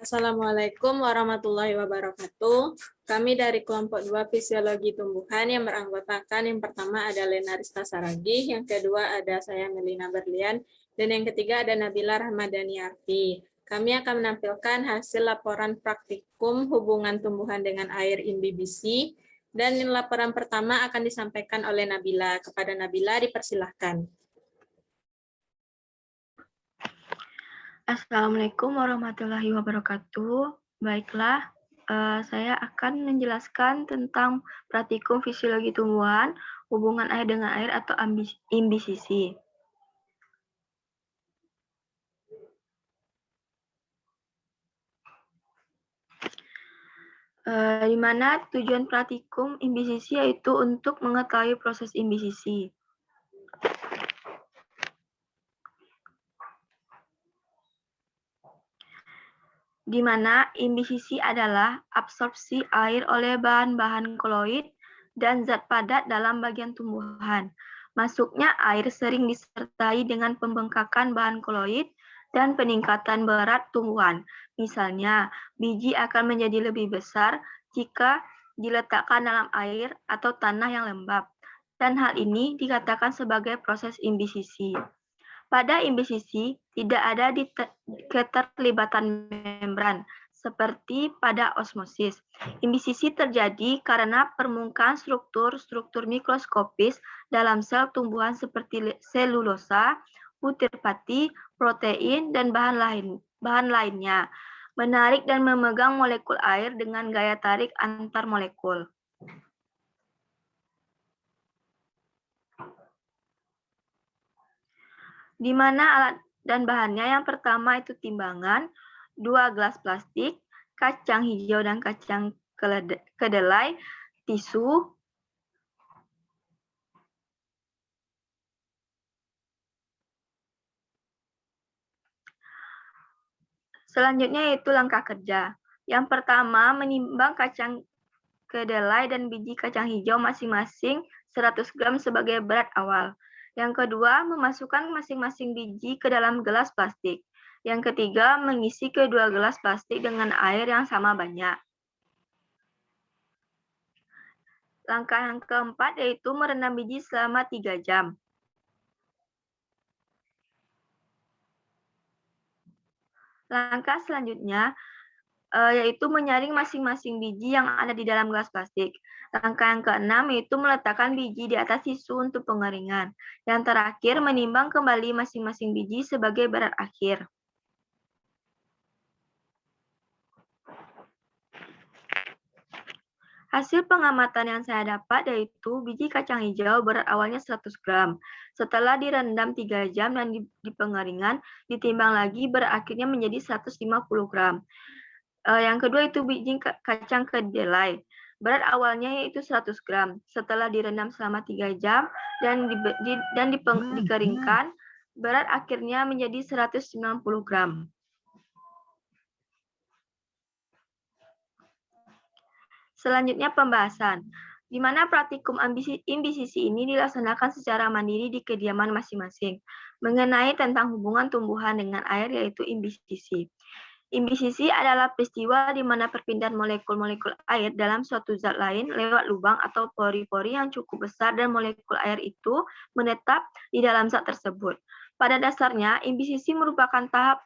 Assalamualaikum warahmatullahi wabarakatuh. Kami dari kelompok 2 Fisiologi Tumbuhan yang beranggotakan yang pertama ada Lena Rista Saragih, yang kedua ada saya Melina Berlian, dan yang ketiga ada Nabila Rahmadani Arfi. Kami akan menampilkan hasil laporan praktikum hubungan tumbuhan dengan air INBBC, dan laporan pertama akan disampaikan oleh Nabila. Kepada Nabila dipersilahkan. Assalamualaikum warahmatullahi wabarakatuh. Baiklah, saya akan menjelaskan tentang praktikum fisiologi tumbuhan, hubungan air dengan air atau INBCC. Di mana tujuan praktikum INBCC yaitu untuk mengetahui proses INBCC. Di mana INBCC adalah absorpsi air oleh bahan-bahan koloid dan zat padat dalam bagian tumbuhan. Masuknya air sering disertai dengan pembengkakan bahan koloid dan peningkatan berat tumbuhan. Misalnya, biji akan menjadi lebih besar jika diletakkan dalam air atau tanah yang lembab. Dan hal ini dikatakan sebagai proses INBCC. Pada INBCC, tidak ada keterlibatan membran, seperti pada osmosis. INBCC terjadi karena permukaan struktur mikroskopis dalam sel tumbuhan seperti selulosa, butir pati, protein, dan bahan lainnya, menarik dan memegang molekul air dengan gaya tarik antar molekul. Di mana alat dan bahannya yang pertama itu timbangan, 2 gelas plastik, kacang hijau dan kacang kedelai, tisu, selanjutnya yaitu langkah kerja. Yang pertama, menimbang kacang kedelai dan biji kacang hijau masing-masing 100 gram sebagai berat awal. Yang kedua, memasukkan masing-masing biji ke dalam gelas plastik. Yang ketiga, mengisi kedua gelas plastik dengan air yang sama banyak. Langkah yang keempat yaitu merendam biji selama 3 jam. Langkah selanjutnya yaitu menyaring masing-masing biji yang ada di dalam gelas plastik. Langkah yang keenam yaitu meletakkan biji di atas tisu untuk pengeringan. Yang terakhir, menimbang kembali masing-masing biji sebagai berat akhir. Hasil pengamatan yang saya dapat yaitu biji kacang hijau berat awalnya 100 gram. Setelah direndam 3 jam dan di pengeringan, ditimbang lagi berat akhirnya menjadi 150 gram. Yang kedua itu biji kacang kedelai. Berat awalnya yaitu 100 gram. Setelah direndam selama 3 jam dan dikeringkan, berat akhirnya menjadi 190 gram. Selanjutnya pembahasan, di mana praktikum INBCC ini dilaksanakan secara mandiri di kediaman masing-masing, mengenai tentang hubungan tumbuhan dengan air yaitu INBCC. INBCC adalah peristiwa di mana perpindahan molekul-molekul air dalam suatu zat lain lewat lubang atau pori-pori yang cukup besar dan molekul air itu menetap di dalam zat tersebut. Pada dasarnya, INBCC merupakan tahap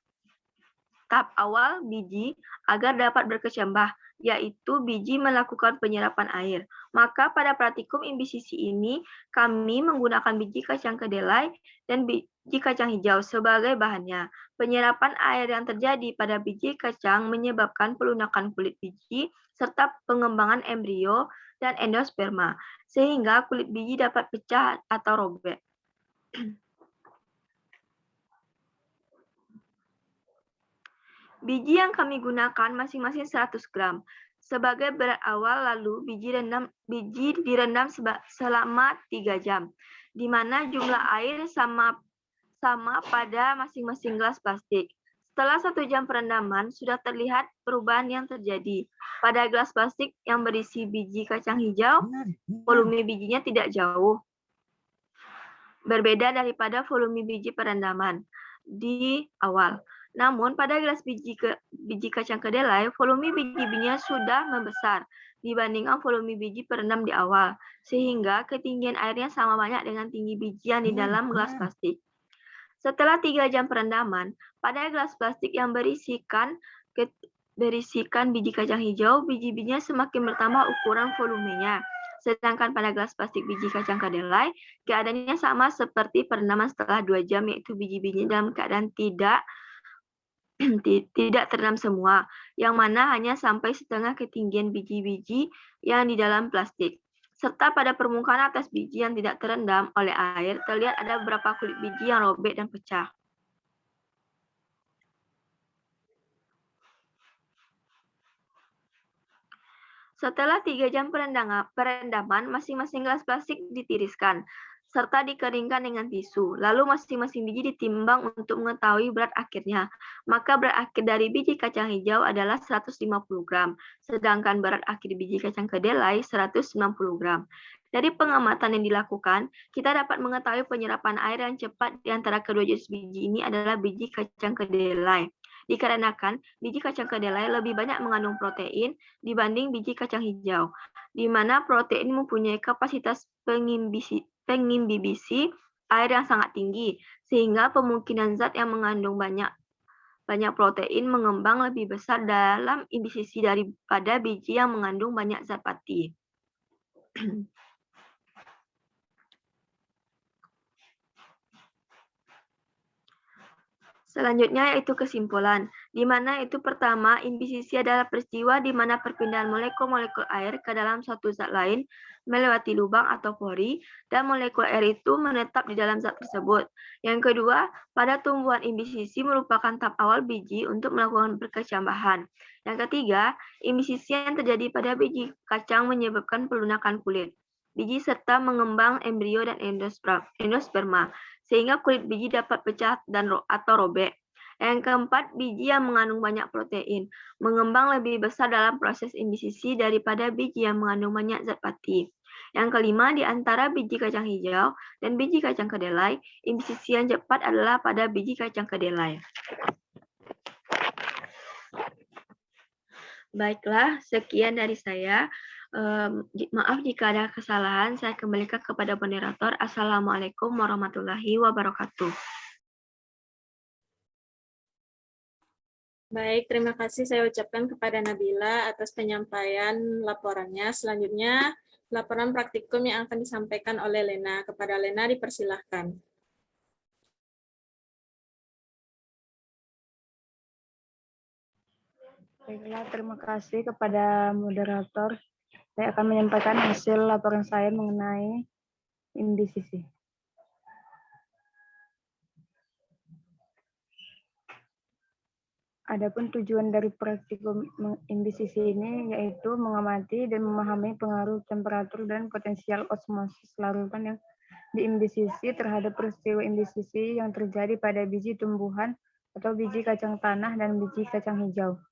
awal biji agar dapat berkecambah, yaitu biji melakukan penyerapan air. Maka pada praktikum INBCC ini, kami menggunakan biji kacang kedelai dan biji kacang hijau sebagai bahannya. Penyerapan air yang terjadi pada biji kacang menyebabkan pelunakan kulit biji serta pengembangan embrio dan endosperma, sehingga kulit biji dapat pecah atau robek. Biji yang kami gunakan masing-masing 100 gram. Sebagai berat awal, lalu biji direndam selama 3 jam, di mana jumlah air sama pada masing-masing gelas plastik. Setelah 1 jam perendaman, sudah terlihat perubahan yang terjadi. Pada gelas plastik yang berisi biji kacang hijau, volume bijinya tidak jauh berbeda daripada volume biji perendaman di awal. Namun, pada gelas biji kacang kedelai, volume biji-bijinya sudah membesar dibandingkan volume biji perendam di awal, sehingga ketinggian airnya sama banyak dengan tinggi biji yang di dalam gelas plastik. Setelah 3 jam perendaman, pada gelas plastik yang berisikan biji kacang hijau, biji-bijinya semakin bertambah ukuran volumenya. Sedangkan pada gelas plastik biji kacang kedelai, keadaannya sama seperti perendaman setelah 2 jam, yaitu biji-bijinya dalam keadaan tidak terendam semua, yang mana hanya sampai setengah ketinggian biji-biji yang di dalam plastik. Serta pada permukaan atas biji yang tidak terendam oleh air, terlihat ada beberapa kulit biji yang robek dan pecah. Setelah 3 jam perendaman, masing-masing gelas plastik ditiriskan, serta dikeringkan dengan tisu. Lalu masing-masing biji ditimbang untuk mengetahui berat akhirnya. Maka berat akhir dari biji kacang hijau adalah 150 gram, sedangkan berat akhir biji kacang kedelai 190 gram. Dari pengamatan yang dilakukan, kita dapat mengetahui penyerapan air yang cepat di antara kedua jenis biji ini adalah biji kacang kedelai. Dikarenakan biji kacang kedelai lebih banyak mengandung protein dibanding biji kacang hijau, di mana protein mempunyai kapasitas pengimbibisi air yang sangat tinggi, sehingga kemungkinan zat yang mengandung banyak protein mengembang lebih besar dalam imbisisi daripada biji yang mengandung banyak zat pati. Selanjutnya yaitu kesimpulan, di mana itu pertama, imbisisi adalah peristiwa di mana perpindahan molekul-molekul air ke dalam suatu zat lain melewati lubang atau pori, dan molekul air itu menetap di dalam zat tersebut. Yang kedua, pada tumbuhan imbisisi merupakan tahap awal biji untuk melakukan berkecambahan. Yang ketiga, imbisisi yang terjadi pada biji kacang menyebabkan pelunakan kulit biji serta mengembang embrio dan endosperma, sehingga kulit biji dapat pecah atau robek. Yang keempat, biji yang mengandung banyak protein mengembang lebih besar dalam proses imbisisi daripada biji yang mengandung banyak zat pati. Yang kelima, di antara biji kacang hijau dan biji kacang kedelai, imbisisi yang cepat adalah pada biji kacang kedelai. Baiklah, sekian dari saya. Maaf jika ada kesalahan, saya kembalikan kepada moderator. Assalamualaikum warahmatullahi wabarakatuh. Baik, terima kasih saya ucapkan kepada Nabila atas penyampaian laporannya. Selanjutnya, laporan praktikum yang akan disampaikan oleh Lena. Kepada Lena dipersilahkan. Baiklah, terima kasih kepada moderator. Saya akan menyampaikan hasil laporan saya mengenai imbisisi. Adapun tujuan dari praktikum imbisisi ini yaitu mengamati dan memahami pengaruh temperatur dan potensial osmosis larutan yang diimbisisi terhadap peristiwa imbisisi yang terjadi pada biji tumbuhan atau biji kacang tanah dan biji kacang hijau.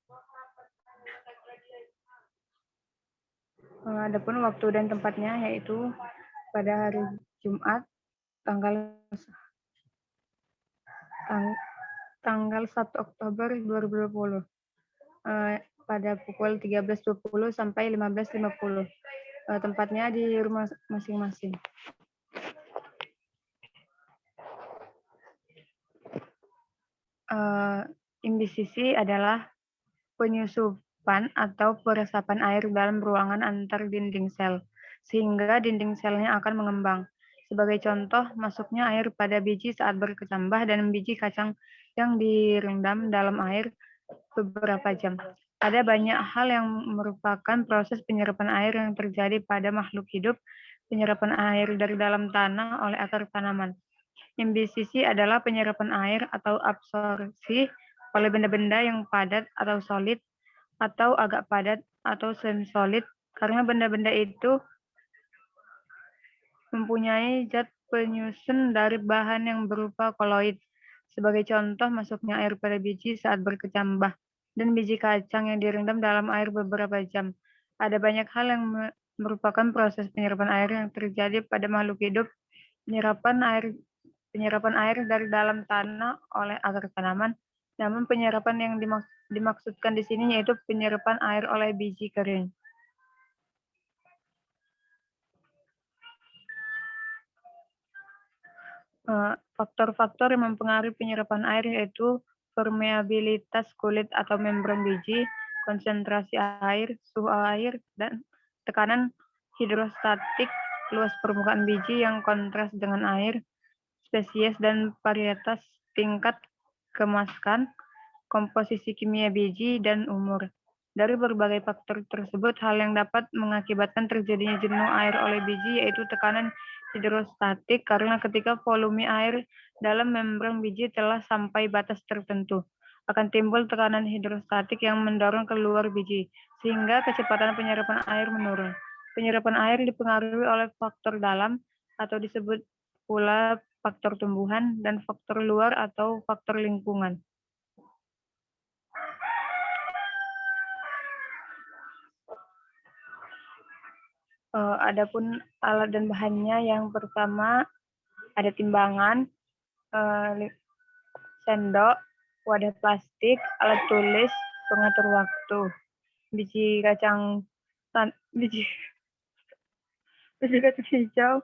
Adapun waktu dan tempatnya yaitu pada hari Jumat tanggal 1 Oktober 2020 pada pukul 13.20 sampai 15.50. Tempatnya di rumah masing-masing. Imbisisi adalah penyusupan atau peresapan air dalam ruangan antar dinding sel, sehingga dinding selnya akan mengembang. Sebagai contoh, masuknya air pada biji saat berkecambah dan biji kacang yang direndam dalam air beberapa jam. Ada banyak hal yang merupakan proses penyerapan air yang terjadi pada makhluk hidup, penyerapan air dari dalam tanah oleh akar tanaman. Imbisisi adalah penyerapan air atau absorpsi oleh benda-benda yang padat atau solid atau agak padat atau semi-solid karena benda-benda itu mempunyai zat penyusun dari bahan yang berupa koloid. Sebagai contoh, masuknya air pada biji saat berkecambah dan biji kacang yang direndam dalam air beberapa jam. Ada banyak hal yang merupakan proses penyerapan air yang terjadi pada makhluk hidup. Penyerapan air dari dalam tanah oleh akar tanaman, Namun penyerapan yang dimaksudkan di sini yaitu penyerapan air oleh biji kering. Faktor-faktor yang mempengaruhi penyerapan air yaitu permeabilitas kulit atau membran biji, konsentrasi air, suhu air, dan tekanan hidrostatik, luas permukaan biji yang kontras dengan air, spesies dan varietas, tingkat kemaskan, komposisi kimia biji, dan umur. Dari berbagai faktor tersebut, hal yang dapat mengakibatkan terjadinya jenuh air oleh biji yaitu tekanan hidrostatik, karena ketika volume air dalam membran biji telah sampai batas tertentu, akan timbul tekanan hidrostatik yang mendorong keluar biji, sehingga kecepatan penyerapan air menurun. Penyerapan air dipengaruhi oleh faktor dalam atau disebut pula faktor tumbuhan dan faktor luar atau faktor lingkungan. Adapun alat dan bahannya, yang pertama ada timbangan, sendok, wadah plastik, alat tulis, pengatur waktu, biji kacang hijau,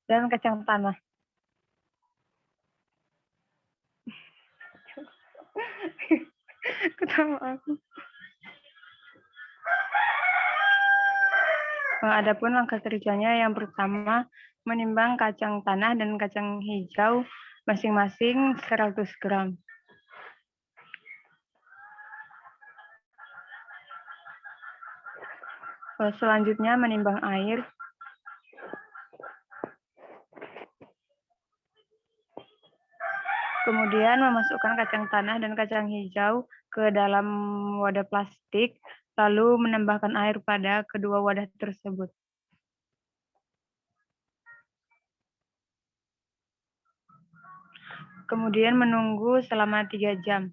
dan kacang tanah. Ketawa aku. Adapun langkah kerjanya, yang pertama menimbang kacang tanah dan kacang hijau masing-masing 100 gram. Selanjutnya menimbang air. Kemudian memasukkan kacang tanah dan kacang hijau ke dalam wadah plastik, lalu menambahkan air pada kedua wadah tersebut. Kemudian menunggu selama 3 jam.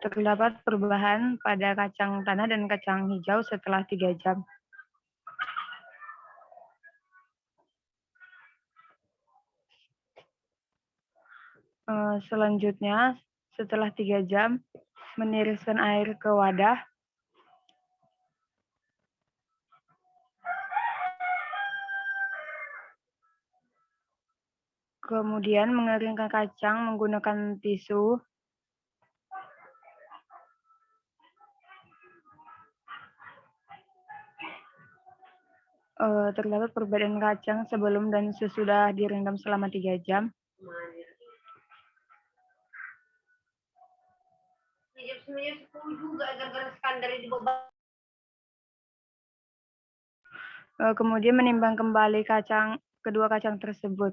Terdapat perubahan pada kacang tanah dan kacang hijau setelah 3 jam. Selanjutnya, setelah 3 jam, meniriskan air ke wadah. Kemudian mengeringkan kacang menggunakan tisu. Terdapat perbedaan kacang sebelum dan sesudah direndam selama 3 jam. Kemudian menimbang kembali kedua kacang tersebut.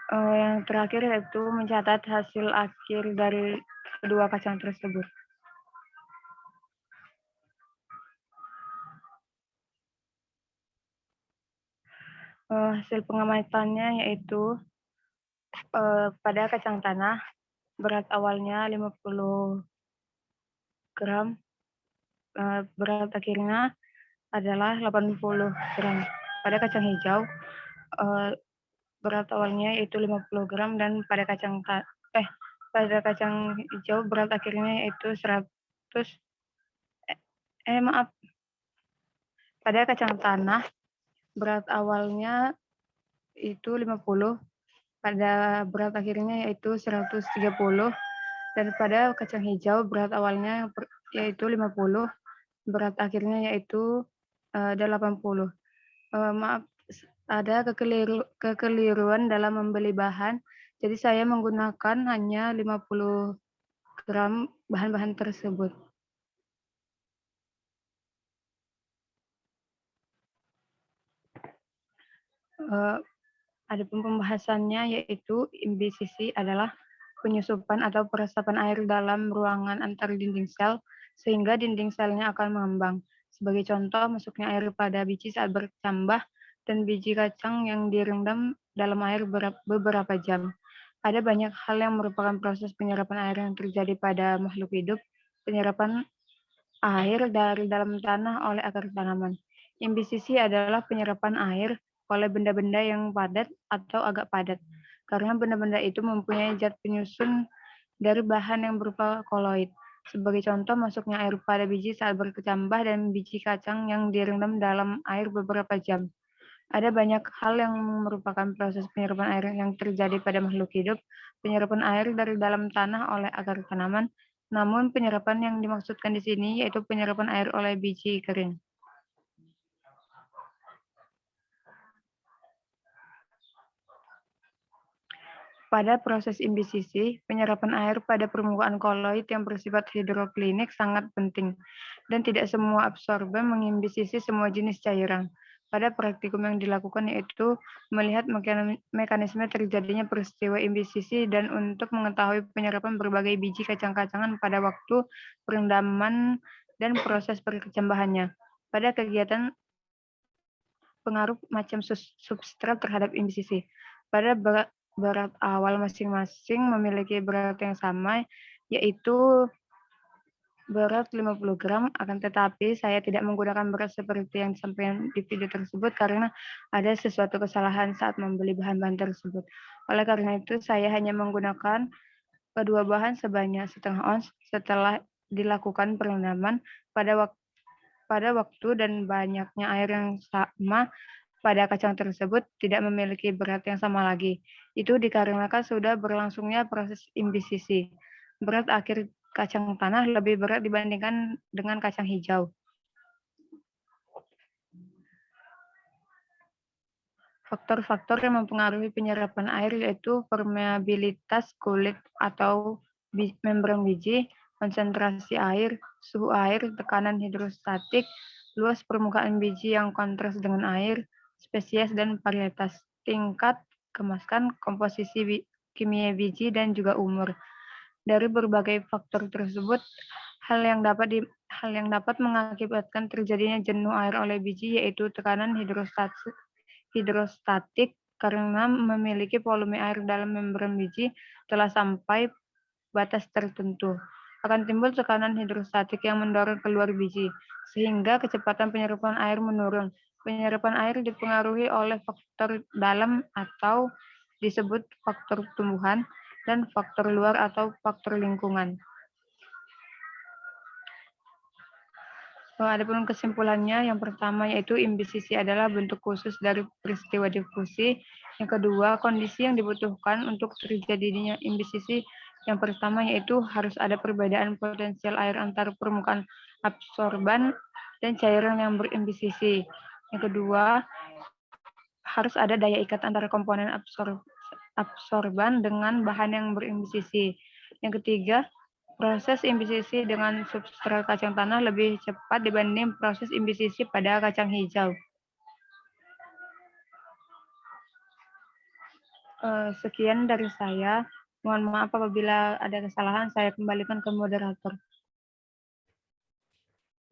Yang terakhir yaitu mencatat hasil akhir dari kedua kacang tersebut. Hasil pengamatannya yaitu pada kacang tanah berat awalnya 50 gram, berat akhirnya adalah 80 gram. Pada kacang hijau berat awalnya yaitu 50 gram, dan pada kacang hijau berat akhirnya yaitu 100. Pada kacang tanah berat awalnya itu 50, pada berat akhirnya yaitu 130, dan pada kacang hijau berat awalnya yaitu 50, berat akhirnya yaitu 80. Maaf, ada kekeliruan dalam membeli bahan, jadi saya menggunakan hanya 50 gram bahan-bahan tersebut. Adapun pembahasannya yaitu imbisisi adalah penyusupan atau peresapan air dalam ruangan antar dinding sel sehingga dinding selnya akan mengembang. Sebagai contoh, masuknya air pada biji saat bertambah dan biji kacang yang direndam dalam air beberapa jam. Ada banyak hal yang merupakan proses penyerapan air yang terjadi pada makhluk hidup. Penyerapan air dari dalam tanah oleh akar tanaman. Imbisisi adalah penyerapan air oleh benda-benda yang padat atau agak padat, karena benda-benda itu mempunyai zat penyusun dari bahan yang berupa koloid. Sebagai contoh, masuknya air pada biji saat berkecambah dan biji kacang yang direndam dalam air beberapa jam. Ada banyak hal yang merupakan proses penyerapan air yang terjadi pada makhluk hidup. Penyerapan air dari dalam tanah oleh akar tanaman, namun penyerapan yang dimaksudkan di sini yaitu penyerapan air oleh biji kering. Pada proses imbisisi, penyerapan air pada permukaan koloid yang bersifat hidroklinik sangat penting, dan tidak semua absorben mengimbisisi semua jenis cairan. Pada praktikum yang dilakukan yaitu melihat mekanisme terjadinya peristiwa imbisisi dan untuk mengetahui penyerapan berbagai biji kacang-kacangan pada waktu perendaman dan proses perkecambahannya. Pada kegiatan pengaruh macam substrat terhadap imbisisi. Pada berat awal masing-masing memiliki berat yang sama, yaitu berat 50 gram, akan tetapi saya tidak menggunakan berat seperti yang disampaikan di video tersebut karena ada sesuatu kesalahan saat membeli bahan-bahan tersebut. Oleh karena itu, saya hanya menggunakan kedua bahan sebanyak setengah ons setelah dilakukan perendaman pada waktu dan banyaknya air yang sama pada kacang tersebut tidak memiliki berat yang sama lagi. Itu dikarenakan sudah berlangsungnya proses imbisisi. Berat akhir kacang tanah lebih berat dibandingkan dengan kacang hijau. Faktor-faktor yang mempengaruhi penyerapan air yaitu permeabilitas kulit atau membran biji, konsentrasi air, suhu air, tekanan hidrostatik, luas permukaan biji yang kontras dengan air, spesies dan varietas, tingkat kemasan, komposisi kimia biji, dan juga umur. Dari berbagai faktor tersebut, hal yang dapat mengakibatkan terjadinya jenuh air oleh biji yaitu tekanan hidrostatik karena memiliki volume air dalam membran biji telah sampai batas tertentu. Akan timbul tekanan hidrostatik yang mendorong keluar biji, sehingga kecepatan penyerapan air menurun. Penyerapan air dipengaruhi oleh faktor dalam atau disebut faktor tumbuhan, dan faktor luar atau faktor lingkungan. Adapun kesimpulannya, yang pertama yaitu imbisisi adalah bentuk khusus dari peristiwa difusi. Yang kedua, kondisi yang dibutuhkan untuk terjadinya imbisisi. Yang pertama yaitu harus ada perbedaan potensial air antara permukaan absorban dan cairan yang berimbisisi. Yang kedua, harus ada daya ikat antara komponen absorban dengan bahan yang berimbisisi. Yang ketiga, proses imbisisi dengan substrat kacang tanah lebih cepat dibanding proses imbisisi pada kacang hijau. Sekian dari saya. Mohon maaf apabila ada kesalahan, saya kembalikan ke moderator.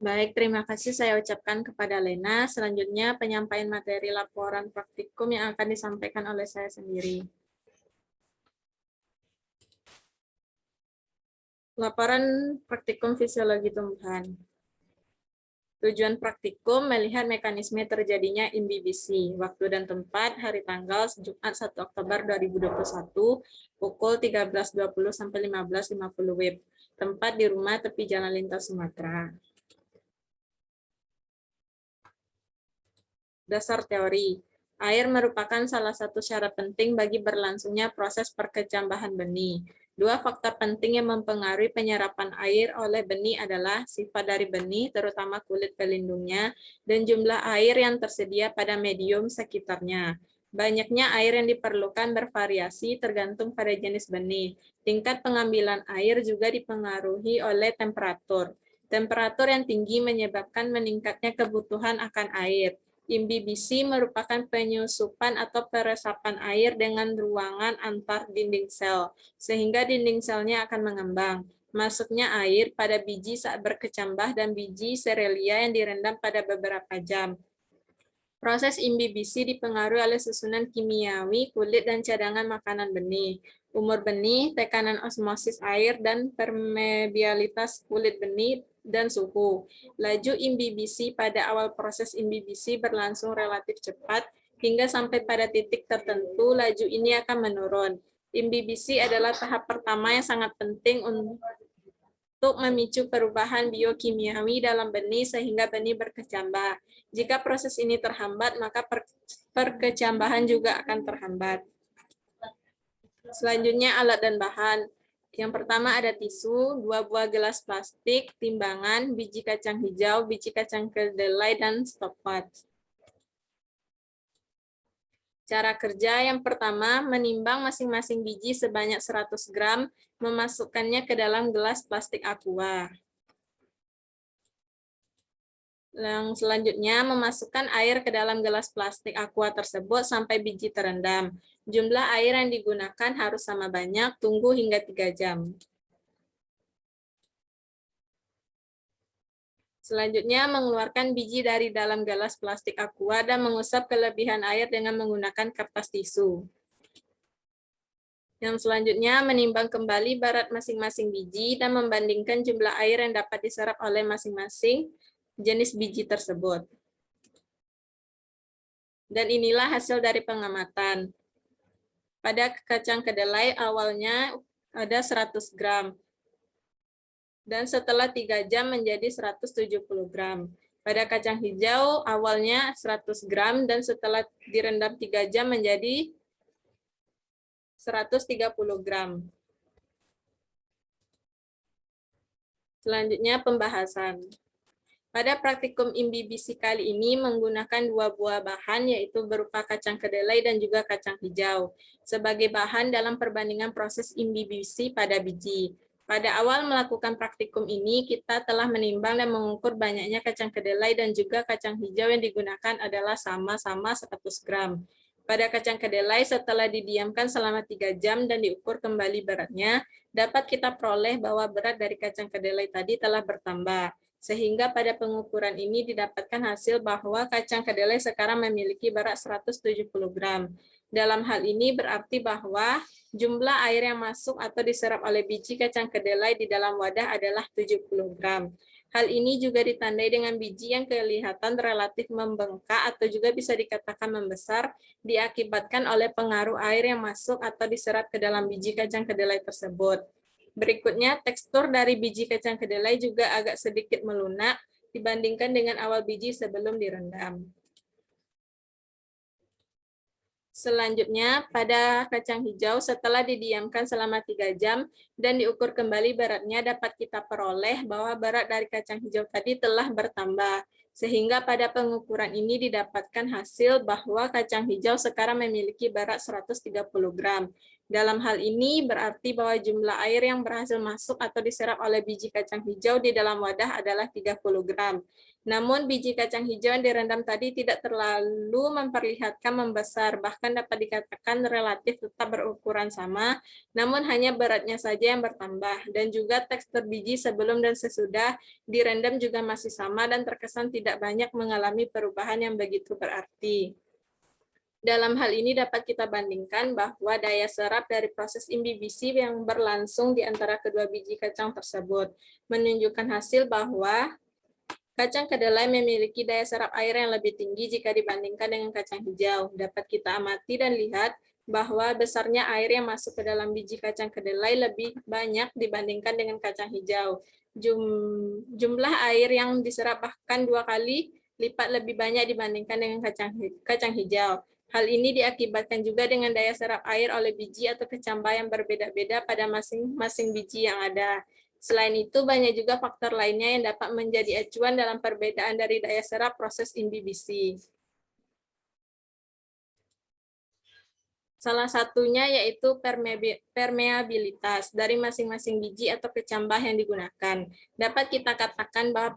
Baik, terima kasih saya ucapkan kepada Lena. Selanjutnya penyampaian materi laporan praktikum yang akan disampaikan oleh saya sendiri. Laporan praktikum fisiologi tumbuhan. Tujuan praktikum melihat mekanisme terjadinya imbibisi. Waktu dan tempat hari tanggal Jumat 1 Oktober 2021 pukul 13.20 sampai 15.50 WIB. Tempat di rumah tepi Jalan Lintas Sumatera. Dasar teori. Air merupakan salah satu syarat penting bagi berlangsungnya proses perkecambahan benih. Dua faktor penting yang mempengaruhi penyerapan air oleh benih adalah sifat dari benih, terutama kulit pelindungnya, dan jumlah air yang tersedia pada medium sekitarnya. Banyaknya air yang diperlukan bervariasi tergantung pada jenis benih. Tingkat pengambilan air juga dipengaruhi oleh temperatur. Temperatur yang tinggi menyebabkan meningkatnya kebutuhan akan air. Imbibisi merupakan penyusupan atau peresapan air dengan ruangan antar dinding sel, sehingga dinding selnya akan mengembang. Masuknya air pada biji saat berkecambah dan biji serelia yang direndam pada beberapa jam. Proses imbibisi dipengaruhi oleh susunan kimiawi, kulit, dan cadangan makanan benih, umur benih, tekanan osmosis air, dan permeabilitas kulit benih, dan suhu. Laju imbibisi pada awal proses imbibisi berlangsung relatif cepat, hingga sampai pada titik tertentu, laju ini akan menurun. Imbibisi adalah tahap pertama yang sangat penting untuk memicu perubahan biokimiawi dalam benih sehingga benih berkecambah. Jika proses ini terhambat, maka perkecambahan juga akan terhambat. Selanjutnya alat dan bahan. Yang pertama ada tisu, 2 buah gelas plastik, timbangan, biji kacang hijau, biji kacang kedelai, dan stopwatch. Cara kerja yang pertama, menimbang masing-masing biji sebanyak 100 gram, memasukkannya ke dalam gelas plastik aqua. Yang selanjutnya, memasukkan air ke dalam gelas plastik aqua tersebut sampai biji terendam. Jumlah air yang digunakan harus sama banyak, tunggu hingga 3 jam. Selanjutnya, mengeluarkan biji dari dalam gelas plastik aqua dan mengusap kelebihan air dengan menggunakan kertas tisu. Yang selanjutnya, menimbang kembali berat masing-masing biji dan membandingkan jumlah air yang dapat diserap oleh masing-masing jenis biji tersebut. Dan inilah hasil dari pengamatan. Pada kacang kedelai awalnya ada 100 gram. Dan setelah 3 jam menjadi 170 gram. Pada kacang hijau awalnya 100 gram dan setelah direndam 3 jam menjadi 130 gram. Selanjutnya pembahasan. Pada praktikum imbibisi kali ini menggunakan 2 buah bahan, yaitu berupa kacang kedelai dan juga kacang hijau, sebagai bahan dalam perbandingan proses imbibisi pada biji. Pada awal melakukan praktikum ini, kita telah menimbang dan mengukur banyaknya kacang kedelai dan juga kacang hijau yang digunakan adalah sama-sama 100 gram. Pada kacang kedelai, setelah didiamkan selama 3 jam dan diukur kembali beratnya, dapat kita peroleh bahwa berat dari kacang kedelai tadi telah bertambah. Sehingga pada pengukuran ini didapatkan hasil bahwa kacang kedelai sekarang memiliki berat 170 gram. Dalam hal ini berarti bahwa jumlah air yang masuk atau diserap oleh biji kacang kedelai di dalam wadah adalah 70 gram. Hal ini juga ditandai dengan biji yang kelihatan relatif membengkak atau juga bisa dikatakan membesar, diakibatkan oleh pengaruh air yang masuk atau diserap ke dalam biji kacang kedelai tersebut. Berikutnya, tekstur dari biji kacang kedelai juga agak sedikit melunak dibandingkan dengan awal biji sebelum direndam. Selanjutnya, pada kacang hijau setelah didiamkan selama 3 jam dan diukur kembali beratnya, dapat kita peroleh bahwa berat dari kacang hijau tadi telah bertambah. Sehingga pada pengukuran ini didapatkan hasil bahwa kacang hijau sekarang memiliki berat 130 gram. Dalam hal ini berarti bahwa jumlah air yang berhasil masuk atau diserap oleh biji kacang hijau di dalam wadah adalah 30 gram. Namun biji kacang hijau yang direndam tadi tidak terlalu memperlihatkan membesar, bahkan dapat dikatakan relatif tetap berukuran sama, namun hanya beratnya saja yang bertambah. Dan juga tekstur biji sebelum dan sesudah direndam juga masih sama dan terkesan tidak banyak mengalami perubahan yang begitu berarti. Dalam hal ini dapat kita bandingkan bahwa daya serap dari proses imbibisi yang berlangsung di antara kedua biji kacang tersebut menunjukkan hasil bahwa kacang kedelai memiliki daya serap air yang lebih tinggi jika dibandingkan dengan kacang hijau. Dapat kita amati dan lihat bahwa besarnya air yang masuk ke dalam biji kacang kedelai lebih banyak dibandingkan dengan kacang hijau. Jumlah air yang diserap bahkan 2 kali lipat lebih banyak dibandingkan dengan kacang hijau. Hal ini diakibatkan juga dengan daya serap air oleh biji atau kecambah yang berbeda-beda pada masing-masing biji yang ada. Selain itu, banyak juga faktor lainnya yang dapat menjadi acuan dalam perbedaan dari daya serap proses imbibisi. Salah satunya yaitu permeabilitas dari masing-masing biji atau kecambah yang digunakan. Dapat kita katakan bahwa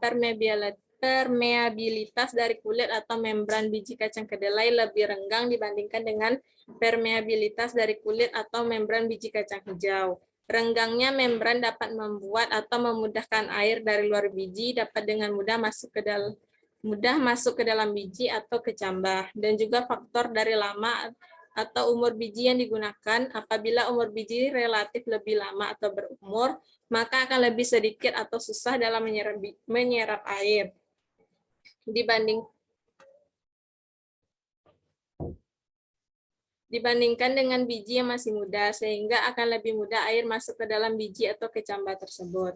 permeabilitas dari kulit atau membran biji kacang kedelai lebih renggang dibandingkan dengan permeabilitas dari kulit atau membran biji kacang hijau. Renggangnya membran dapat membuat atau memudahkan air dari luar biji dapat dengan mudah masuk ke mudah masuk ke dalam biji atau kecambah, dan juga faktor dari lama atau umur biji yang digunakan. Apabila umur biji relatif lebih lama atau berumur, maka akan lebih sedikit atau susah dalam menyerap air dibandingkan dengan biji yang masih muda, sehingga akan lebih mudah air masuk ke dalam biji atau kecambah tersebut.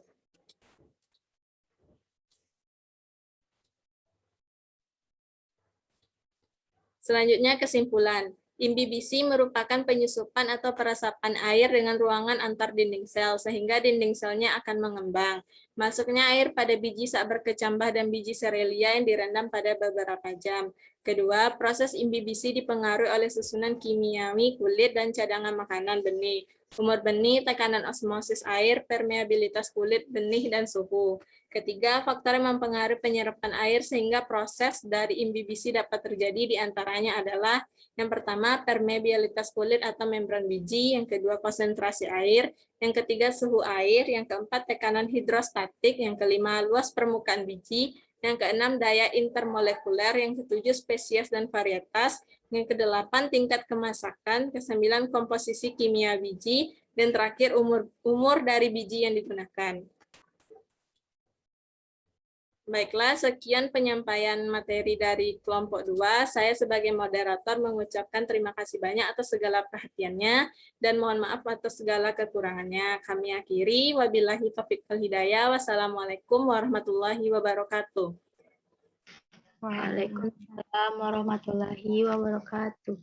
Selanjutnya kesimpulan. Imbibisi merupakan penyusupan atau peresapan air dengan ruangan antar dinding sel, sehingga dinding selnya akan mengembang. Masuknya air pada biji saat berkecambah dan biji serelia yang direndam pada beberapa jam. Kedua, proses imbibisi dipengaruhi oleh susunan kimiawi kulit dan cadangan makanan benih, umur benih, tekanan osmosis air, permeabilitas kulit benih, dan suhu. Ketiga, faktor yang mempengaruhi penyerapan air sehingga proses dari imbibisi dapat terjadi diantaranya adalah yang pertama, permeabilitas kulit atau membran biji, yang kedua, konsentrasi air, yang ketiga, suhu air, yang keempat, tekanan hidrostatik, yang kelima, luas permukaan biji, yang keenam, daya intermolekuler, yang ketujuh, spesies dan varietas, yang kedelapan, tingkat kemasakan, kesembilan, komposisi kimia biji, dan terakhir, umur dari biji yang digunakan. Baiklah, sekian penyampaian materi dari kelompok 2. Saya sebagai moderator mengucapkan terima kasih banyak atas segala perhatiannya dan mohon maaf atas segala kekurangannya. Kami akhiri, wabillahi taufiq wal hidayah. Wassalamualaikum warahmatullahi wabarakatuh. Waalaikumsalam warahmatullahi wabarakatuh.